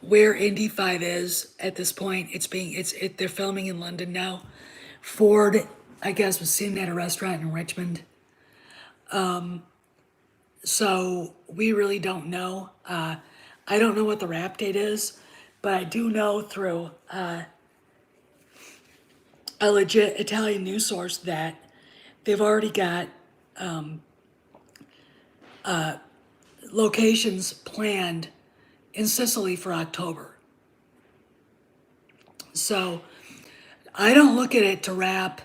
where Indy 5 is at this point. They're filming in London now. Ford, I guess, was seen at a restaurant in Richmond. So we really don't know. I don't know what the wrap date is, but I do know through a legit Italian news source that they've already got locations planned in Sicily for October. So I don't look at it to wrap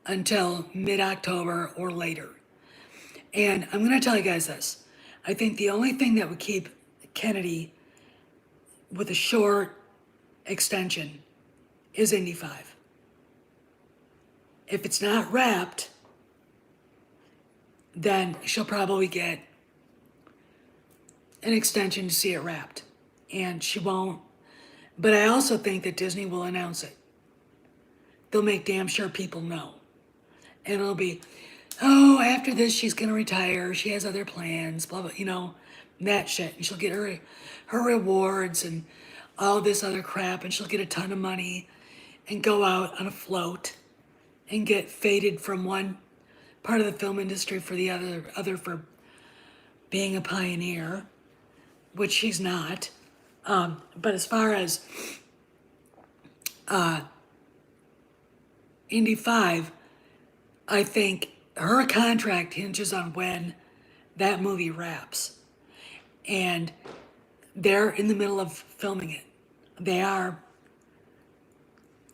until mid-October or later. And I'm going to tell you guys this. I think the only thing that would keep Kennedy with a short extension is Indy 5. If it's not wrapped, then she'll probably get an extension to see it wrapped. And she won't. But I also think that Disney will announce it. They'll make damn sure people know. And it'll be, oh, after this, she's going to retire. She has other plans, blah, blah, that shit. And she'll get her rewards and all this other crap. And she'll get a ton of money and go out on a float and get faded from one part of the film industry for the other for being a pioneer, which she's not. But as far as Indy 5, I think her contract hinges on when that movie wraps. And they're in the middle of filming it. They are,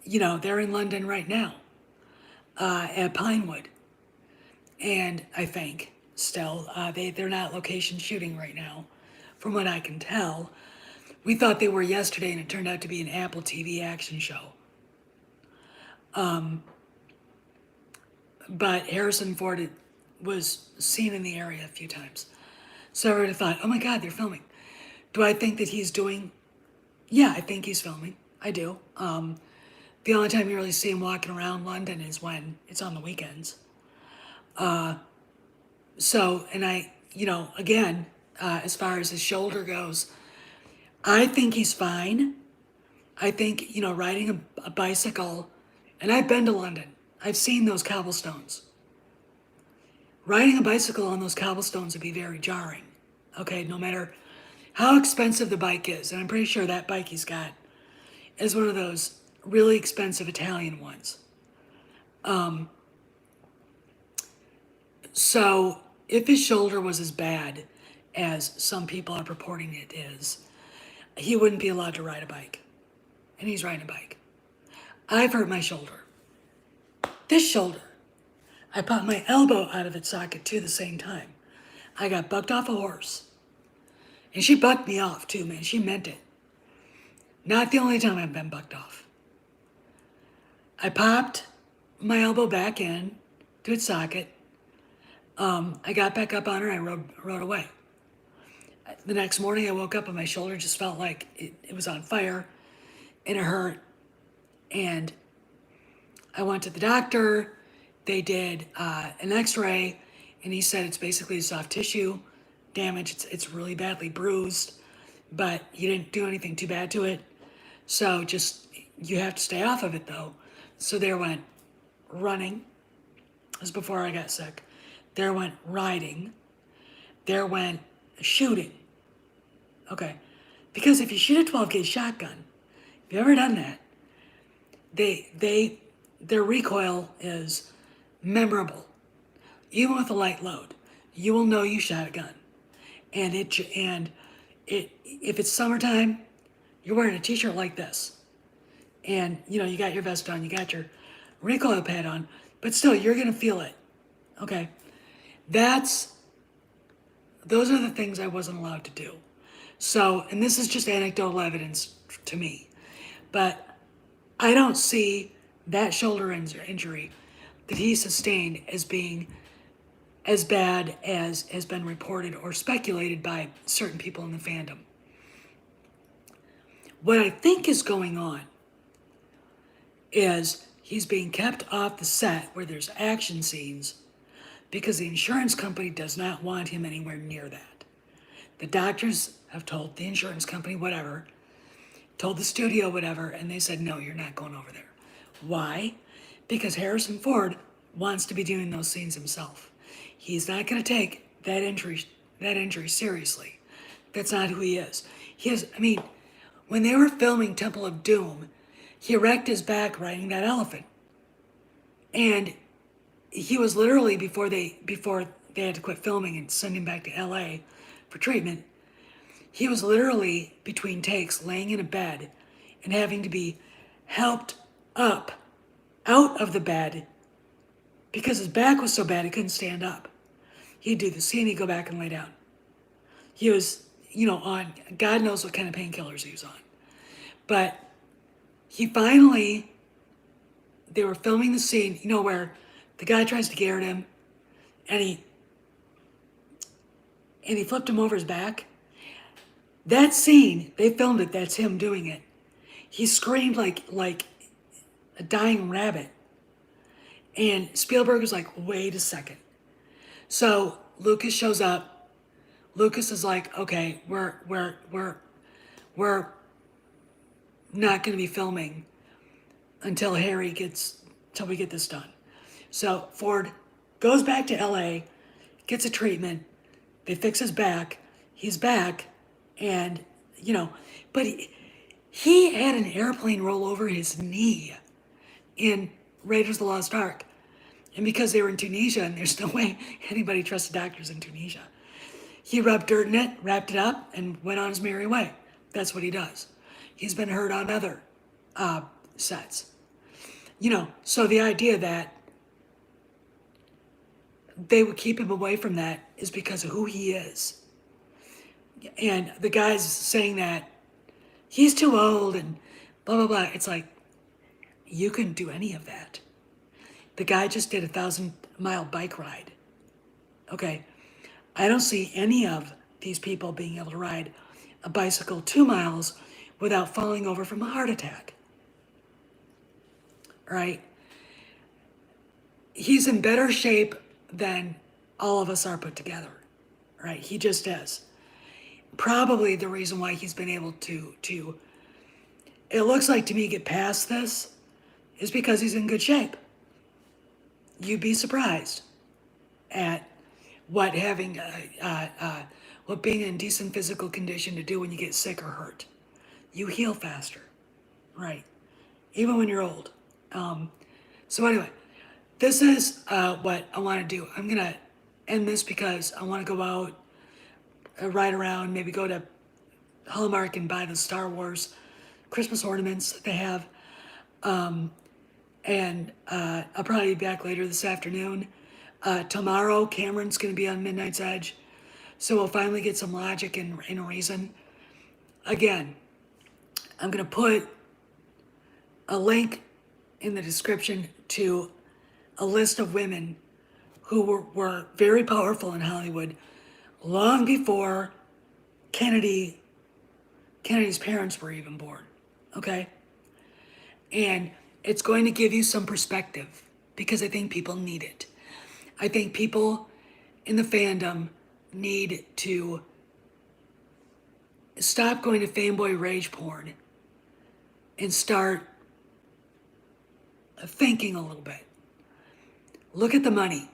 they're in London right now at Pinewood. And I think still, they're not location shooting right now, from what I can tell. We thought they were yesterday, and it turned out to be an Apple TV action show. But Harrison Ford was seen in the area a few times. So I already thought, oh my God, they're filming. Do I think that he's doing? Yeah, I think he's filming. I do. The only time you really see him walking around London is when it's on the weekends. So, and again, as far as his shoulder goes, I think he's fine. I think, riding a bicycle, and I've been to London. I've seen those cobblestones. Riding a bicycle on those cobblestones would be very jarring. Okay, no matter how expensive the bike is. And I'm pretty sure that bike he's got is one of those really expensive Italian ones. So if his shoulder was as bad as some people are purporting it is, he wouldn't be allowed to ride a bike. And he's riding a bike. I've hurt my shoulder. This shoulder. I popped my elbow out of its socket too the same time. I got bucked off a horse. And she bucked me off too, man. She meant it. Not the only time I've been bucked off. I popped my elbow back in to its socket. I got back up on her and I rode away. The next morning I woke up and my shoulder just felt like it was on fire and it hurt. And I went to the doctor. They did an x-ray and he said it's basically soft tissue damage. It's really badly bruised, but he didn't do anything too bad to it. So just, you have to stay off of it though. So there went running. This was before I got sick. There went riding. There went shooting. Okay. Because if you shoot a 12 gauge shotgun, if you've ever done that, their recoil is memorable. Even with a light load, you will know you shot a gun. And if it's summertime, you're wearing a t-shirt like this. And you got your vest on, you got your recoil pad on, but still you're gonna feel it. Okay. Those are the things I wasn't allowed to do. So, and this is just anecdotal evidence to me, but I don't see that shoulder injury that he sustained as being as bad as has been reported or speculated by certain people in the fandom. What I think is going on is he's being kept off the set where there's action scenes because the insurance company does not want him anywhere near that. The doctors have told the insurance company whatever, told the studio whatever, and they said, no, you're not going over there. Why? Because Harrison Ford wants to be doing those scenes himself. He's not going to take that injury seriously. That's not who he is. When they were filming Temple of Doom, he wrecked his back riding that elephant. And he was literally, before they had to quit filming and send him back to LA for treatment, he was literally between takes laying in a bed and having to be helped up out of the bed because his back was so bad he couldn't stand up. He'd do the scene, he'd go back and lay down. He was, on God knows what kind of painkillers he was on. But they were filming the scene, where the guy tries to get at him and he flipped him over his back. That scene, they filmed it, that's him doing it. He screamed like a dying rabbit. And Spielberg was like, wait a second. So Lucas shows up. Lucas is like, okay, we're not going to be filming until we get this done. So Ford goes back to LA, gets a treatment. They fix his back. He's back. And, but he had an airplane roll over his knee in Raiders of the Lost Ark. And because they were in Tunisia, and there's no way anybody trusted doctors in Tunisia, he rubbed dirt in it, wrapped it up, and went on his merry way. That's what he does. He's been hurt on other sets. So the idea that they would keep him away from that is because of who he is. And the guy's saying that he's too old and blah, blah, blah. It's like, you couldn't do any of that. The guy just did a 1,000-mile bike ride. Okay. I don't see any of these people being able to ride a bicycle 2 miles without falling over from a heart attack. Right? He's in better shape than all of us are put together. Right? He just is. Probably the reason why he's been able to it looks like to me, get past this is because he's in good shape. You'd be surprised at what being in decent physical condition to do when you get sick or hurt. You heal faster, right? Even when you're old. So anyway, this is what I want to do. I'm gonna end this because I want to go out, ride around, maybe go to Hallmark and buy the Star Wars Christmas ornaments that they have. And I'll probably be back later this afternoon. Tomorrow, Cameron's going to be on Midnight's Edge. So we'll finally get some logic and reason. Again, I'm going to put a link in the description to a list of women who were very powerful in Hollywood long before Kennedy's parents were even born. Okay? And it's going to give you some perspective because I think people need it. I think people in the fandom need to stop going to fanboy rage porn and start thinking a little bit. Look at the money.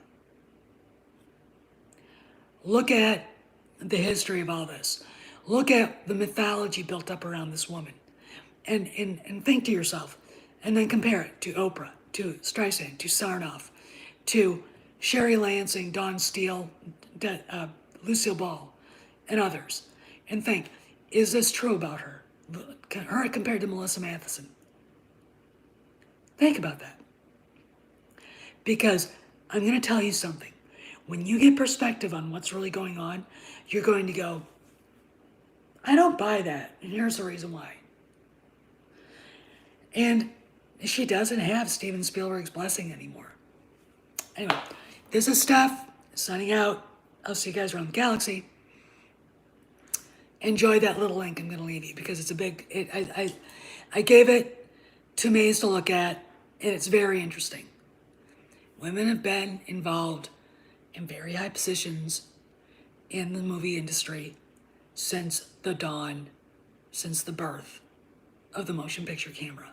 Look at the history of all this. Look at the mythology built up around this woman. And think to yourself, and then compare it to Oprah, to Streisand, to Sarnoff, to Sherry Lansing, Dawn Steele, Lucille Ball, and others. And think, is this true about her? Her compared to Melissa Matheson. Think about that. Because I'm going to tell you something. When you get perspective on what's really going on, you're going to go, I don't buy that. And here's the reason why. And she doesn't have Steven Spielberg's blessing anymore. Anyway, this is Steph, signing out. I'll see you guys around the galaxy. enjoy that little link I'm going to leave you because it's a big. I gave it 2 Mays to look at, and it's very interesting. Women have been involved in very high positions in the movie industry since the dawn, since the birth of the motion picture camera.